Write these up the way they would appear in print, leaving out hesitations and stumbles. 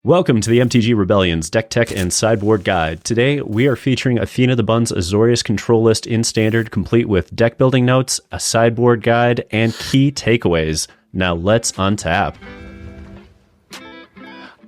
Welcome to the MTG Rebellion's Deck Tech and Sideboard Guide. Today, we are featuring Athena the Bun's Azorius Control list in Standard, complete with deck building notes, a sideboard guide, and key takeaways. Now let's untap.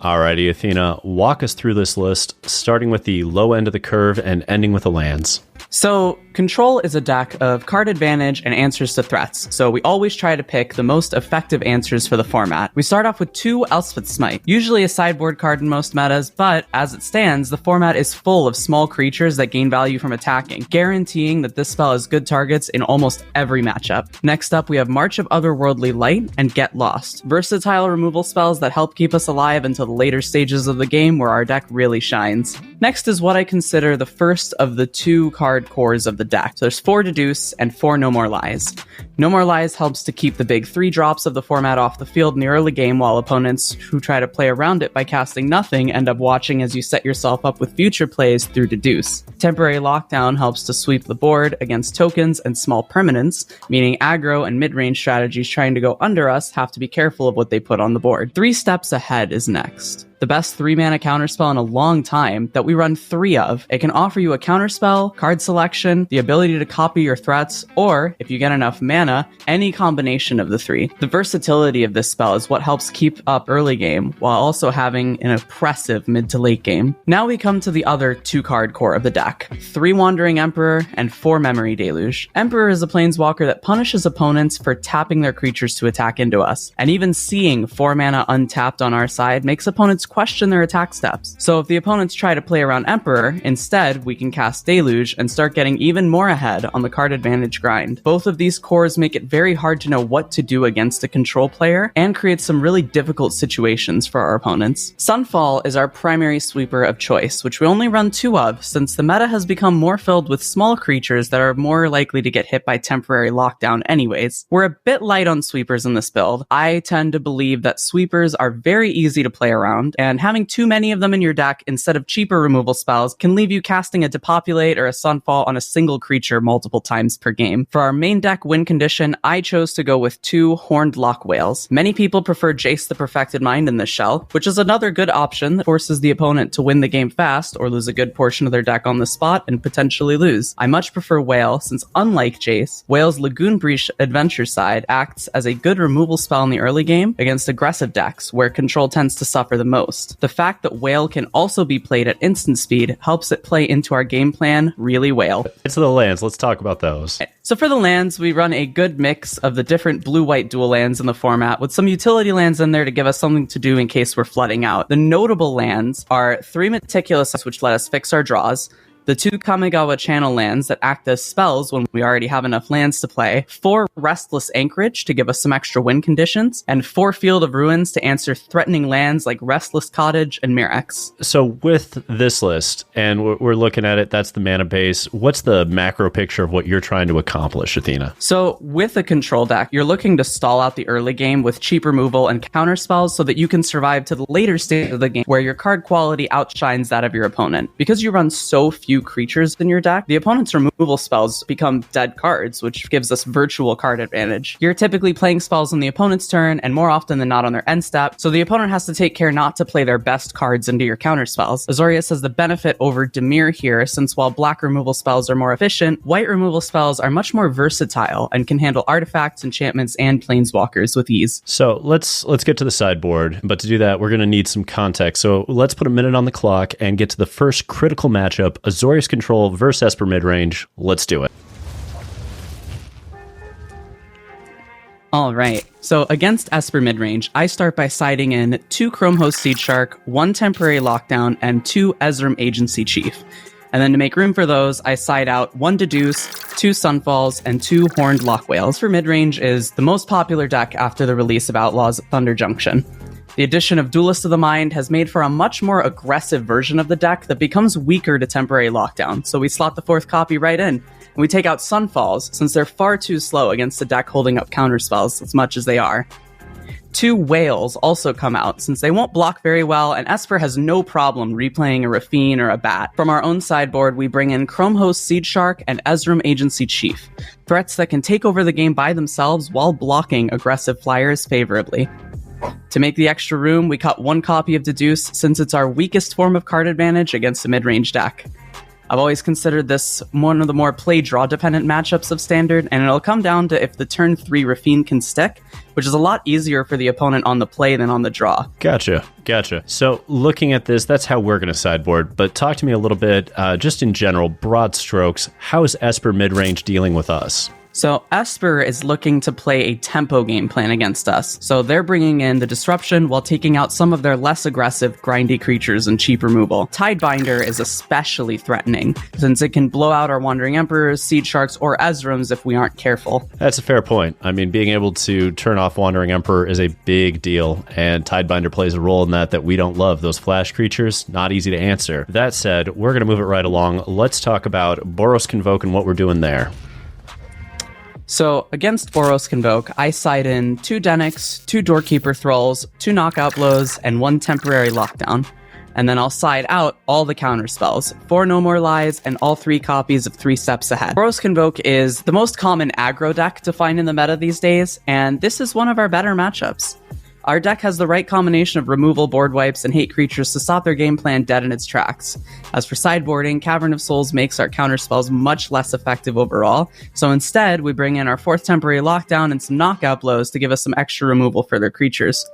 Alrighty, Athena, walk us through this list, starting with the low end of the curve and ending with the lands. So, Control is a deck of card advantage and answers to threats, so we always try to pick the most effective answers for the format. We start off with 2 Elspeth Smite, usually a sideboard card in most metas, but as it stands, the format is full of small creatures that gain value from attacking, guaranteeing that this spell has good targets in almost every matchup. Next up, we have March of Otherworldly Light and Get Lost, versatile removal spells that help keep us alive until the later stages of the game where our deck really shines. Next is what I consider the first of the 2 card cores of the deck. So there's 4 Deduce and 4 No More Lies. No More Lies helps to keep the big 3 drops of the format off the field in the early game, while opponents who try to play around it by casting nothing end up watching as you set yourself up with future plays through Deduce. Temporary Lockdown helps to sweep the board against tokens and small permanents, meaning aggro and mid-range strategies trying to go under us have to be careful of what they put on the board. 3 Steps Ahead is next. The best 3-mana counterspell in a long time that we run 3 of. It can offer you a counterspell, card selection, the ability to copy your threats, or, if you get enough mana, any combination of the 3. The versatility of this spell is what helps keep up early game, while also having an oppressive mid to late game. Now we come to the other 2-card core of the deck. 3 Wandering Emperor and 4 Memory Deluge. Emperor is a planeswalker that punishes opponents for tapping their creatures to attack into us, and even seeing 4 mana untapped on our side makes opponents question their attack steps. So if the opponents try to play around Emperor, instead we can cast Deluge and start getting even more ahead on the card advantage grind. Both of these cores make it very hard to know what to do against a control player and create some really difficult situations for our opponents. Sunfall is our primary sweeper of choice, which we only run 2 of since the meta has become more filled with small creatures that are more likely to get hit by temporary lockdown anyways. We're a bit light on sweepers in this build. I tend to believe that sweepers are very easy to play around, and having too many of them in your deck instead of cheaper removal spells can leave you casting a Depopulate or a Sunfall on a single creature multiple times per game. For our main deck win condition, I chose to go with 2 Horned Lock Whales. Many people prefer Jace the Perfected Mind in this shell, which is another good option that forces the opponent to win the game fast or lose a good portion of their deck on the spot and potentially lose. I much prefer Whale since, unlike Jace, Whale's Lagoon Breach Adventure side acts as a good removal spell in the early game against aggressive decks where control tends to suffer the most. The fact that Whale can also be played at instant speed helps it play into our game plan really well. It's the lands. Let's talk about those. So for the lands, we run a good mix of the different blue-white dual lands in the format with some utility lands in there to give us something to do in case we're flooding out. The notable lands are 3 Meticulous, which let us fix our draws, the 2 Kamigawa Channel lands that act as spells when we already have enough lands to play, 4 Restless Anchorage to give us some extra win conditions, and 4 Field of Ruins to answer threatening lands like Restless Cottage and Mirrex. So with this list, and we're looking at it, that's the mana base. What's the macro picture of what you're trying to accomplish, Athena? So with a control deck, you're looking to stall out the early game with cheap removal and counter spells so that you can survive to the later stage of the game where your card quality outshines that of your opponent. Because you run so few creatures in your deck, the opponent's removal spells become dead cards, which gives us virtual card advantage. You're typically playing spells on the opponent's turn, and more often than not on their end step, so the opponent has to take care not to play their best cards into your counter spells. Azorius has the benefit over Dimir here, since while black removal spells are more efficient, white removal spells are much more versatile and can handle artifacts, enchantments, and planeswalkers with ease. So let's get to the sideboard, but to do that, we're going to need some context. So let's put a minute on the clock and get to the first critical matchup, Azorius Control versus Esper Midrange. Let's do it. Alright, so against Esper Midrange, I start by siding in 2 Chromehost Seed Shark, 1 Temporary Lockdown, and 2 Ezram Agency Chief. And then to make room for those, I side out 1 Deduce, 2 Sunfalls, and 2 Horned Lock Whales. For Midrange is the most popular deck after the release of Outlaws of Thunder Junction. The addition of Duelist of the Mind has made for a much more aggressive version of the deck that becomes weaker to Temporary Lockdown, so we slot the 4th copy right in, and we take out Sunfalls, since they're far too slow against a deck holding up counterspells as much as they are. 2 Whales also come out, since they won't block very well, and Esper has no problem replaying a Rafine or a Bat. From our own sideboard, we bring in Chromehost Seed Shark and Ezram Agency Chief, threats that can take over the game by themselves while blocking aggressive flyers favorably. To make the extra room, we cut 1 copy of Deduce since it's our weakest form of card advantage against a mid-range deck. I've always considered this one of the more play-draw dependent matchups of Standard, and it'll come down to if the turn 3 Rafine can stick, which is a lot easier for the opponent on the play than on the draw. Gotcha. So looking at this, that's how we're going to sideboard, but talk to me a little bit, just in general, broad strokes, how is Esper midrange dealing with us? So Esper is looking to play a tempo game plan against us. So they're bringing in the Disruption while taking out some of their less aggressive, grindy creatures and cheap removal. Tidebinder is especially threatening, since it can blow out our Wandering Emperors, Seed Sharks, or Ezrams if we aren't careful. That's a fair point. I mean, being able to turn off Wandering Emperor is a big deal, and Tidebinder plays a role in that we don't love. Those flash creatures, not easy to answer. That said, we're going to move it right along. Let's talk about Boros Convoke and what we're doing there. So, against Boros Convoke, I side in 2 Denix, 2 Doorkeeper Thralls, 2 Knockout Blows, and 1 Temporary Lockdown. And then I'll side out all the counter spells, 4 No More Lies, and all 3 copies of 3 Steps Ahead. Boros Convoke is the most common aggro deck to find in the meta these days, and this is one of our better matchups. Our deck has the right combination of removal, board wipes, and hate creatures to stop their game plan dead in its tracks. As for sideboarding, Cavern of Souls makes our counterspells much less effective overall, so instead we bring in our 4th Temporary Lockdown and some Knockout Blows to give us some extra removal for their creatures.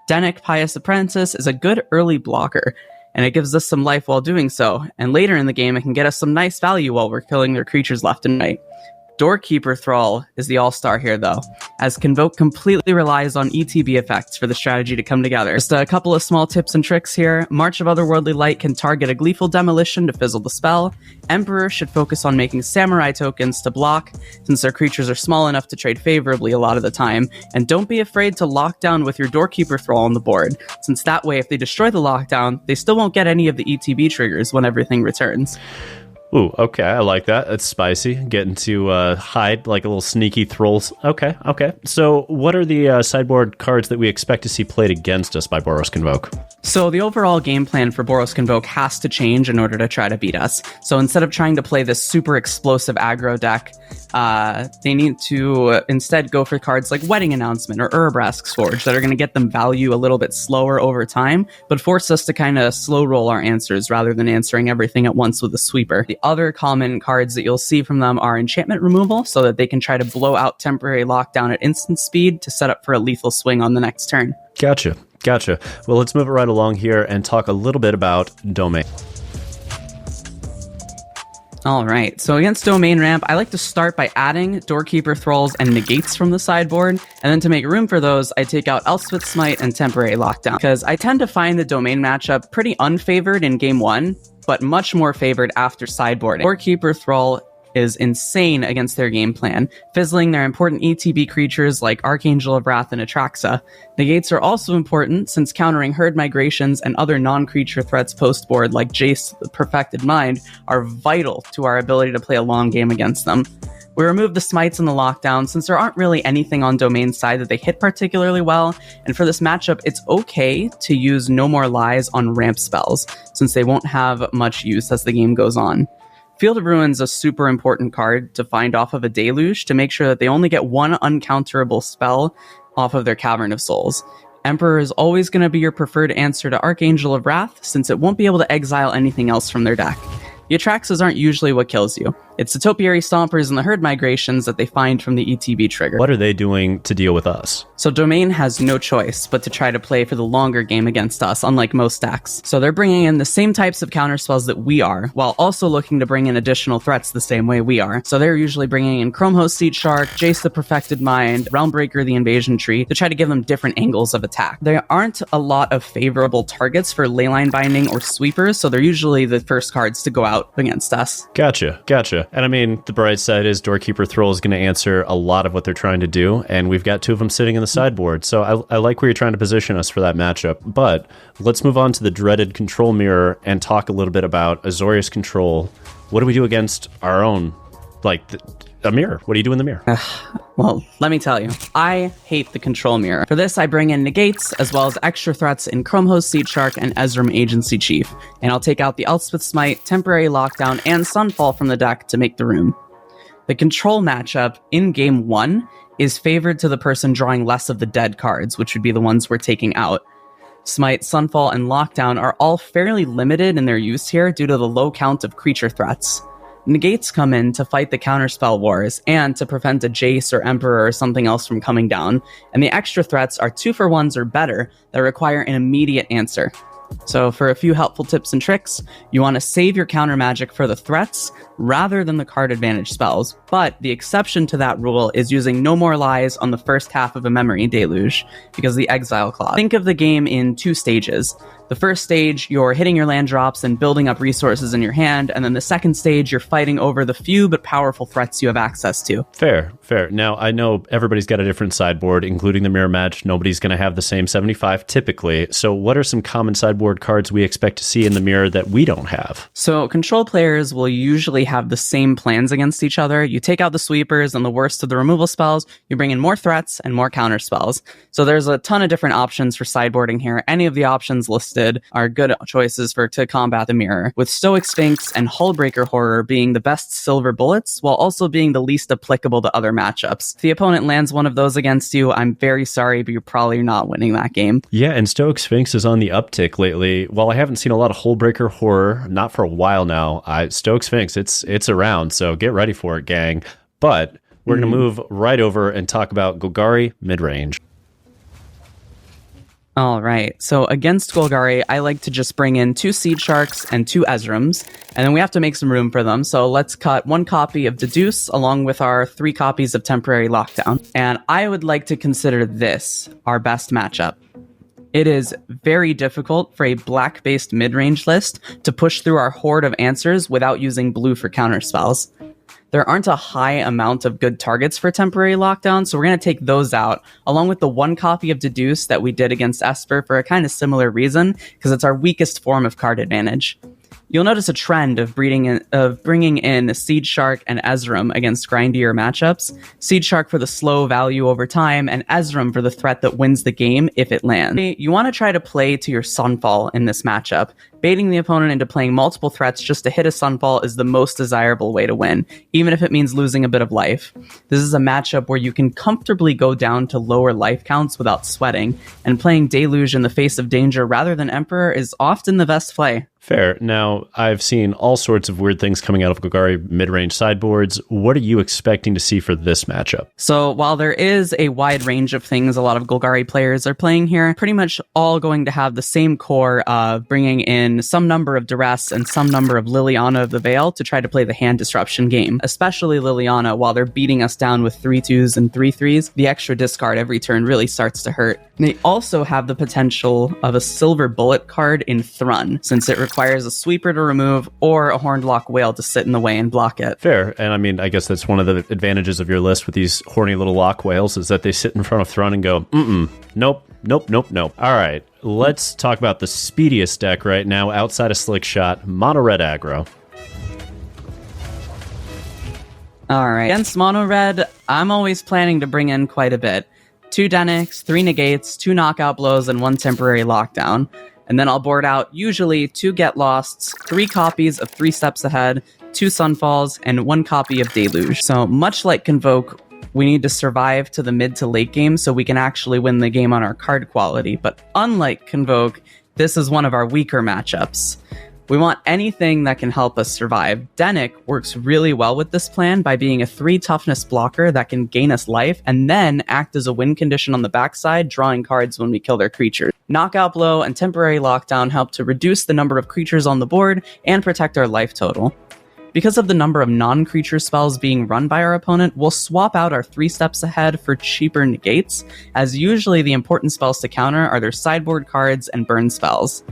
Denic Pious Apprentice is a good early blocker, and it gives us some life while doing so, and later in the game it can get us some nice value while we're killing their creatures left and right. Doorkeeper Thrall is the all-star here, though, as Convoke completely relies on ETB effects for the strategy to come together. Just a couple of small tips and tricks here. March of Otherworldly Light can target a Gleeful Demolition to fizzle the spell. Emperor should focus on making Samurai tokens to block, since their creatures are small enough to trade favorably a lot of the time. And don't be afraid to lock down with your Doorkeeper Thrall on the board, since that way if they destroy the lockdown, they still won't get any of the ETB triggers when everything returns. Ooh, okay, I like that. That's spicy. Getting to hide like a little sneaky thralls. Okay. So what are the sideboard cards that we expect to see played against us by Boros Convoke? So the overall game plan for Boros Convoke has to change in order to try to beat us. So instead of trying to play this super explosive aggro deck, they need to instead go for cards like Wedding Announcement or Urabrask's Forge that are going to get them value a little bit slower over time, but force us to kind of slow roll our answers rather than answering everything at once with a sweeper. The other common cards that you'll see from them are enchantment removal, so that they can try to blow out Temporary Lockdown at instant speed to set up for a lethal swing on the next turn. Gotcha. Well, let's move it right along here and talk a little bit about Domain. All right, so against Domain Ramp, I like to start by adding Doorkeeper Thralls and Negates from the sideboard, and then to make room for those, I take out Elspeth Smite and Temporary Lockdown, because I tend to find the Domain matchup pretty unfavored in Game 1, but much more favored after sideboarding. Doorkeeper Thrall is insane against their game plan, fizzling their important ETB creatures like Archangel of Wrath and Atraxa. Negates are also important since countering herd migrations and other non-creature threats post-board like Jace the Perfected Mind are vital to our ability to play a long game against them. We remove the smites and the lockdown since there aren't really anything on Domain's side that they hit particularly well, and for this matchup it's okay to use No More Lies on ramp spells since they won't have much use as the game goes on. Field of Ruin is a super important card to find off of a Deluge to make sure that they only get 1 uncounterable spell off of their Cavern of Souls. Emperor is always going to be your preferred answer to Archangel of Wrath, since it won't be able to exile anything else from their deck. The Atraxas aren't usually what kills you. It's the Topiary Stompers and the herd migrations that they find from the ETB trigger. What are they doing to deal with us? So Domain has no choice but to try to play for the longer game against us, unlike most decks. So they're bringing in the same types of counterspells that we are, while also looking to bring in additional threats the same way we are. So they're usually bringing in Chromehost Seed Shark, Jace the Perfected Mind, Realmbreaker the Invasion Tree, to try to give them different angles of attack. There aren't a lot of favorable targets for Leyline Binding or Sweepers, so they're usually the first cards to go out against us. Gotcha. And I mean, the bright side is Doorkeeper Thrall is going to answer a lot of what they're trying to do, and we've got 2 of them sitting in the sideboard, so I like where you're trying to position us for that matchup. But let's move on to the dreaded Control Mirror and talk a little bit about Azorius Control. What do we do against our own, a mirror? What do you do in the mirror? Well, let me tell you, I hate the Control Mirror. For this, I bring in Negates, as well as extra threats in Chromehost Seed Shark and Ezram Agency Chief, and I'll take out the Elspeth Smite, Temporary Lockdown, and Sunfall from the deck to make the room. The Control matchup in Game 1 is favored to the person drawing less of the dead cards, which would be the ones we're taking out. Smite, Sunfall, and Lockdown are all fairly limited in their use here due to the low count of creature threats. Negates come in to fight the counterspell wars and to prevent a Jace or Emperor or something else from coming down, and the extra threats are 2-for-1s or better that require an immediate answer. So for a few helpful tips and tricks, you want to save your counter magic for the threats rather than the card advantage spells, but the exception to that rule is using No More Lies on the first half of a Memory Deluge, because of the Exile clause. Think of the game in 2 stages. The first stage, you're hitting your land drops and building up resources in your hand, and then the second stage, you're fighting over the few but powerful threats you have access to. Fair. Now, I know everybody's got a different sideboard, including the mirror match. Nobody's going to have the same 75 typically. So what are some common sideboard cards we expect to see in the mirror that we don't have? So control players will usually have the same plans against each other. You take out the sweepers and the worst of the removal spells, you bring in more threats and more counter spells. So there's a ton of different options for sideboarding here. Any of the options listed are good choices to combat the mirror, with Stoic Sphinx and Hullbreaker Horror being the best silver bullets, while also being the least applicable to other matchups. If the opponent lands one of those against you, I'm very sorry, but you're probably not winning that game. Yeah, and Stoic Sphinx is on the uptick lately. While I haven't seen a lot of Hullbreaker Horror, not for a while now, Stoic Sphinx, it's around, so get ready for it, gang. But we're going to move right over and talk about Golgari Midrange. All right, so against Golgari, I like to just bring in 2 Seed Sharks and 2 Ezrams, and then we have to make some room for them. So let's cut 1 copy of Deduce along with our 3 copies of Temporary Lockdown. And I would like to consider this our best matchup. It is very difficult for a black-based mid-range list to push through our horde of answers without using blue for counterspells. There aren't a high amount of good targets for Temporary Lockdown, so we're going to take those out, along with the 1 copy of Deduce that we did against Esper for a kind of similar reason, because it's our weakest form of card advantage. You'll notice a trend of bringing in Seed Shark and Ezram against grindier matchups. Seed Shark for the slow value over time, and Ezram for the threat that wins the game if it lands. You want to try to play to your Sunfall in this matchup. Baiting the opponent into playing multiple threats just to hit a Sunfall is the most desirable way to win, even if it means losing a bit of life. This is a matchup where you can comfortably go down to lower life counts without sweating, and playing Deluge in the face of danger rather than Emperor is often the best play. Fair. Now, I've seen all sorts of weird things coming out of Golgari mid-range sideboards. What are you expecting to see for this matchup? So while there is a wide range of things a lot of Golgari players are playing here, pretty much all going to have the same core of bringing in some number of Duress and some number of Liliana of the Veil to try to play the hand disruption game. Especially Liliana, while they're beating us down with 3/2s and 3/3s, the extra discard every turn really starts to hurt. And they also have the potential of a silver bullet card in Thrun, since it requires a sweeper to remove or a Hornlock Whale to sit in the way and block it. Fair. And I mean, I guess that's one of the advantages of your list with these horny little lock whales is that they sit in front of Thrun and go, nope. All right, let's talk about the speediest deck right now outside of Slickshot, Mono Red Aggro. All right, against Mono Red, I'm always planning to bring in quite a bit. 2 Denics, 3 Negates, 2 Knockout Blows, and 1 Temporary Lockdown. And then I'll board out usually 2 Get Losts, 3 copies of 3 Steps Ahead, 2 Sunfalls, and 1 copy of Deluge. So much like Convoke, we need to survive to the mid to late game so we can actually win the game on our card quality. But unlike Convoke, this is one of our weaker matchups. We want anything that can help us survive. Denic works really well with this plan by being a 3 toughness blocker that can gain us life and then act as a win condition on the backside, drawing cards when we kill their creatures. Knockout Blow and Temporary Lockdown help to reduce the number of creatures on the board and protect our life total. Because of the number of non-creature spells being run by our opponent, we'll swap out our 3 Steps Ahead for cheaper negates, as usually the important spells to counter are their sideboard cards and burn spells.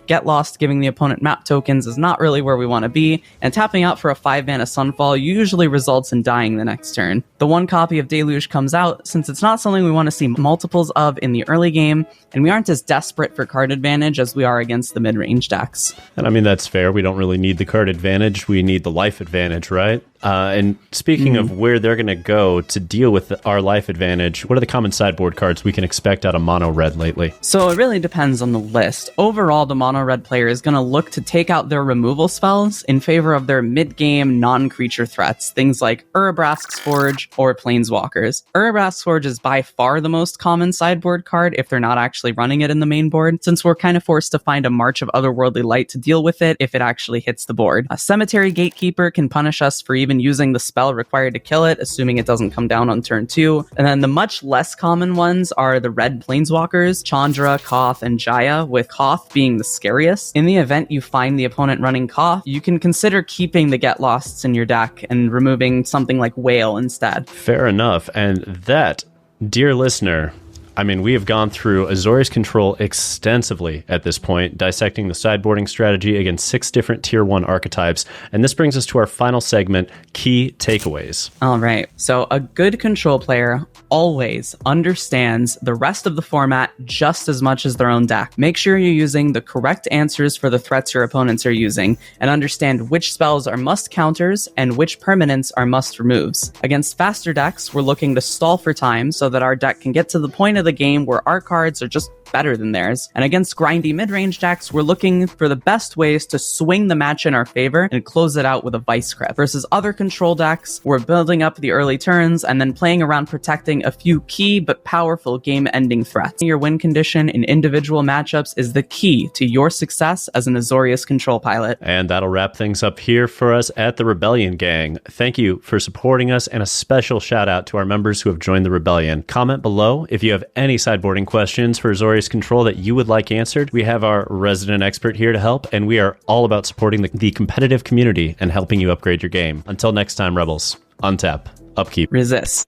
Get Lost giving the opponent map tokens is not really where we want to be, and tapping out for a 5-mana Sunfall usually results in dying the next turn. The 1 copy of Deluge comes out since it's not something we want to see multiples of in the early game, and we aren't as desperate for card advantage as we are against the mid-range decks. And I mean, that's fair. We don't really need the card advantage. We need the life advantage, right? And speaking of where they're going to go to deal with our life advantage, what are the common sideboard cards we can expect out of mono red lately? So it really depends on the list. Overall, the mono red player is going to look to take out their removal spells in favor of their mid-game non-creature threats, things like Urabrask's Forge or Planeswalkers. Urabrask's Forge is by far the most common sideboard card if they're not actually running it in the main board, since we're kind of forced to find a March of Otherworldly Light to deal with it if it actually hits the board. A Cemetery Gatekeeper can punish us for even using the spell required to kill it, assuming it doesn't come down on turn 2. And then the much less common ones are the red Planeswalkers, Chandra, Koth, and Jaya, with Koth being the scariest. In the event you find the opponent running Koth, you can consider keeping the Get Losts in your deck and removing something like Whale instead. Fair enough. And that, dear listener, I mean, we have gone through Azorius Control extensively at this point, dissecting the sideboarding strategy against 6 different Tier 1 archetypes. And this brings us to our final segment, Key Takeaways. All right. So a good control player always understands the rest of the format just as much as their own deck. Make sure you're using the correct answers for the threats your opponents are using, and understand which spells are must counters and which permanents are must removes. Against faster decks, we're looking to stall for time so that our deck can get to the point of the game where our cards are just better than theirs. And against grindy mid-range decks, we're looking for the best ways to swing the match in our favor and close it out with a Vice Grip. Versus other control decks, we're building up the early turns and then playing around protecting a few key but powerful game-ending threats. Your win condition in individual matchups is the key to your success as an Azorius Control pilot. And that'll wrap things up here for us at the Rebellion Gang. Thank you for supporting us, and a special shout out to our members who have joined the Rebellion. Comment below if you have any sideboarding questions for Azorius Control that you would like answered. We have our resident expert here to help, and we are all about supporting the competitive community and helping you upgrade your game. Until next time, Rebels, untap, upkeep, resist.